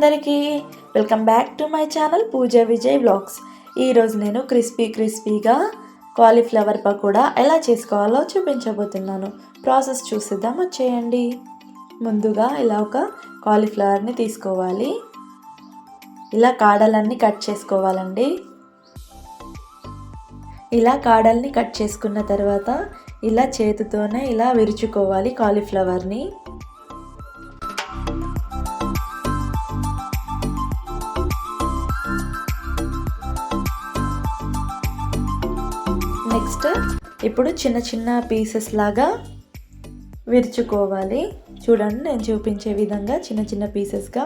అందరికీ welcome back to my channel Pooja Vijay vlogs. ఈరోజు నేను క్రిస్పీగా కాలీఫ్లవర్ పకోడా ఎలా చేసుకోవాలో చూపించబోతున్నాను. ప్రాసెస్ చూసేద్దాం, వచ్చేయండి. ముందుగా ఇలా ఒక కాలీఫ్లవర్ని తీసుకోవాలి. ఇలా కాడలన్నీ కట్ చేసుకోవాలండి. ఇలా కాడల్ని కట్ చేసుకున్న తర్వాత ఇలా చేతితోనే ఇలా విరుచుకోవాలి కాలీఫ్లవర్ని. నెక్స్ట్ ఇప్పుడు చిన్న చిన్న పీసెస్ లాగా విరుచుకోవాలి. చూడండి, నేను చూపించే విధంగా చిన్న చిన్న పీసెస్గా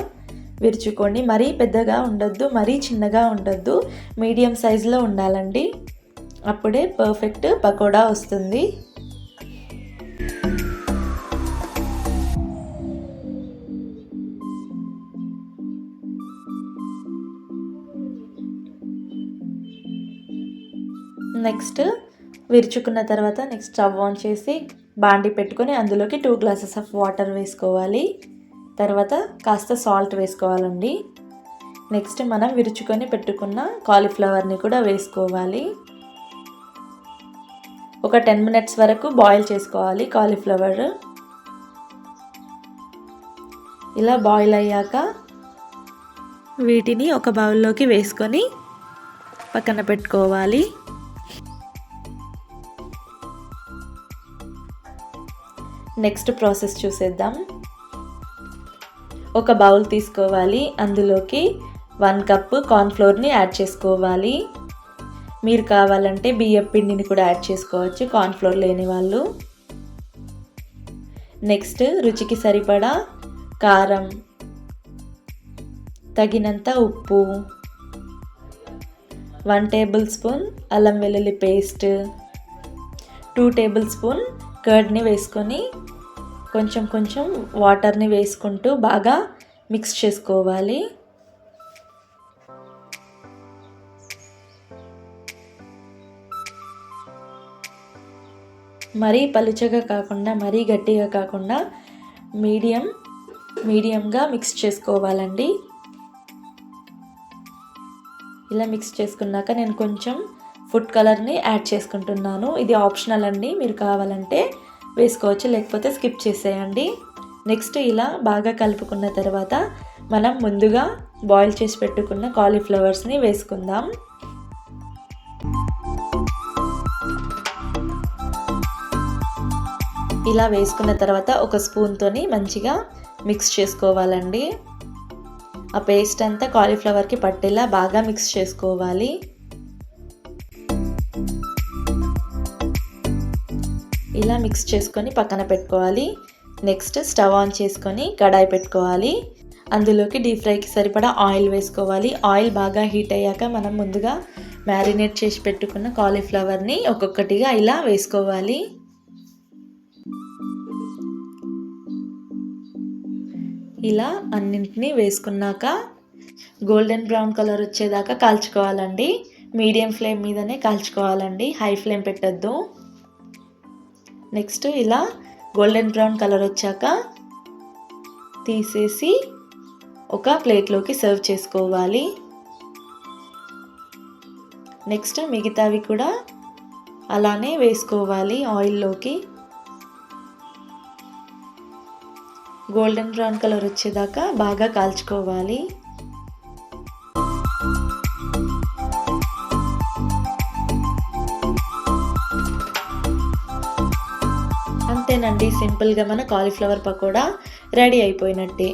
విరుచుకోండి. మరీ పెద్దగా ఉండొద్దు, మరీ చిన్నగా ఉండొద్దు, మీడియం సైజులో ఉండాలండి. అప్పుడే పర్ఫెక్ట్ పకోడా వస్తుంది. నెక్స్ట్ విరుచుకున్న తర్వాత నెక్స్ట్ స్టవ్ ఆన్ చేసి బాండి పెట్టుకొని అందులోకి 2 గ్లాసెస్ ఆఫ్ వాటర్ వేసుకోవాలి. తర్వాత కాస్త సాల్ట్ వేసుకోవాలండి. నెక్స్ట్ మనం విరుచుకొని పెట్టుకున్న కాలీఫ్లవర్ని కూడా వేసుకోవాలి. ఒక 10 మినిట్స్ వరకు బాయిల్ చేసుకోవాలి కాలీఫ్లవర్. ఇలా బాయిల్ అయ్యాక వీటిని ఒక బౌల్లోకి వేసుకొని పక్కన పెట్టుకోవాలి. నెక్స్ట్ ప్రాసెస్ చూసేద్దాం. ఒక బౌల్ తీసుకోవాలి. అందులోకి 1 కప్ కార్న్ఫ్లోర్ని యాడ్ చేసుకోవాలి. మీరు కావాలంటే బియ్యం పిండిని కూడా యాడ్ చేసుకోవచ్చు, కార్న్ఫ్లోర్ లేని వాళ్ళు. నెక్స్ట్ రుచికి సరిపడా కారం, తగినంత ఉప్పు, 1 టేబుల్ స్పూన్ అల్లం వెల్లుల్లి పేస్ట్, 2 టేబుల్ స్పూన్ కర్డ్ని వేసుకొని కొంచెం వాటర్ని వేసుకుంటూ బాగా మిక్స్ చేసుకోవాలి. మరీ పలుచగా కాకుండా మరీ గట్టిగా కాకుండా మీడియంగా మిక్స్ చేసుకోవాలండి. ఇలా మిక్స్ చేసుకున్నాక నేను కొంచెం ఫుడ్ కలర్ని యాడ్ చేసుకుంటున్నాను. ఇది ఆప్షనల్ అండి, మీరు కావాలంటే వేసుకోవచ్చు, లేకపోతే స్కిప్ చేసేయండి. నెక్స్ట్ ఇలా బాగా కలుపుకున్న తర్వాత మనం ముందుగా బాయిల్ చేసి పెట్టుకున్న కాలీఫ్లవర్స్ని వేసుకుందాం. ఇలా వేసుకున్న తర్వాత ఒక స్పూన్తోని మంచిగా మిక్స్ చేసుకోవాలండి. ఆ పేస్ట్ అంతా కాలీఫ్లవర్కి పట్టేలా బాగా మిక్స్ చేసుకోవాలి. ఇలా మిక్స్ చేసుకొని పక్కన పెట్టుకోవాలి. నెక్స్ట్ స్టవ్ ఆన్ చేసుకొని కడాయి పెట్టుకోవాలి. అందులోకి డీప్ ఫ్రైకి సరిపడా ఆయిల్ వేసుకోవాలి. ఆయిల్ బాగా హీట్ అయ్యాక మనం ముందుగా మ్యారినేట్ చేసి పెట్టుకున్న కాలీఫ్లవర్ని ఒక్కొక్కటిగా ఇలా వేసుకోవాలి. ఇలా అన్నింటినీ వేసుకున్నాక గోల్డెన్ బ్రౌన్ కలర్ వచ్చేదాకా కాల్చుకోవాలండి. మీడియం ఫ్లేమ్ మీదనే కాల్చుకోవాలండి, హై ఫ్లేమ్ పెట్టద్దు. నెక్స్ట్ ఇలా గోల్డెన్ బ్రౌన్ కలర్ వచ్చాక తీసేసి ఒక ప్లేట్లోకి సర్వ్ చేసుకోవాలి. నెక్స్ట్ మిగతావి కూడా అలానే వేసుకోవాలి ఆయిల్లోకి. గోల్డెన్ బ్రౌన్ కలర్ వచ్చేదాకా బాగా కాల్చుకోవాలి. అంతేనండి, సింపుల్గా మన కాలీఫ్లవర్ పకోడా రెడీ అయిపోయినట్టే.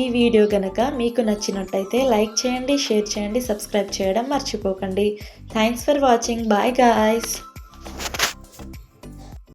ఈ వీడియో కనుక మీకు నచ్చినట్టయితే లైక్ చేయండి, షేర్ చేయండి, సబ్స్క్రైబ్ చేయడం మర్చిపోకండి. Thanks for watching. Bye guys.